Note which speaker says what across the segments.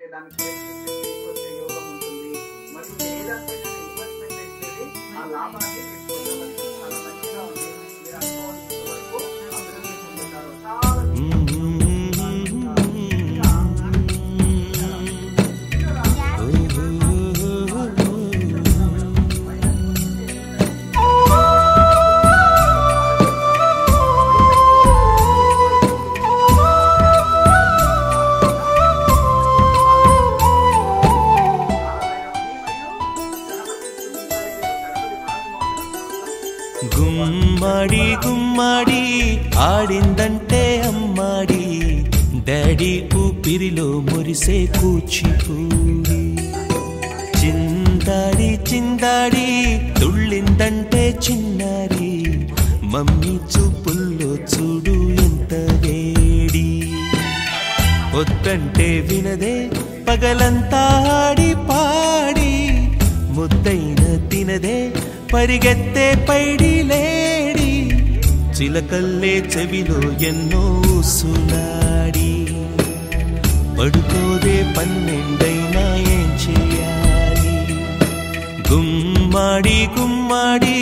Speaker 1: అంటే దానికి తీసుకొచ్చే యోగం ఉంటుంది. మరియు ఏదైనా ఇన్వెస్ట్మెంట్ చేసేది ఆ లాభాన్ని తీసుకొచ్చవచ్చు. చాలా మంచిగా ఉంది. మీరు అనుకోవాల్సిన వరకు అభివృద్ధి చెందుతారు.
Speaker 2: గుమ్మడి గుమ్మడి ఆడిందంటే అమ్మాడి, డాడీ ఊపిరిలో మురిసే కూచిపూడి. చిందాడి చిందాడి తుళ్ళిందంటే చిన్నారి, మమ్మీ చూపుల్లో చూడు ఎంత వేడి. వద్దంటే వినదే పగలంతా ఆడి పాడి, ముద్దైన తినదే పరిగెత్తే పైడి లేడి. చిలకల్లే చెవిలో ఎన్నో సునాడి, పడుకోదే పన్నెండైనా ఏం చేయాలి. గుమ్మాడి గుమ్మాడి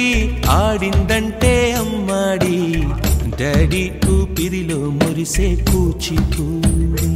Speaker 2: ఆడిందంటే అమ్మాడి, డాడీ ఊపిరిలో మురిసే కూచిపూడి.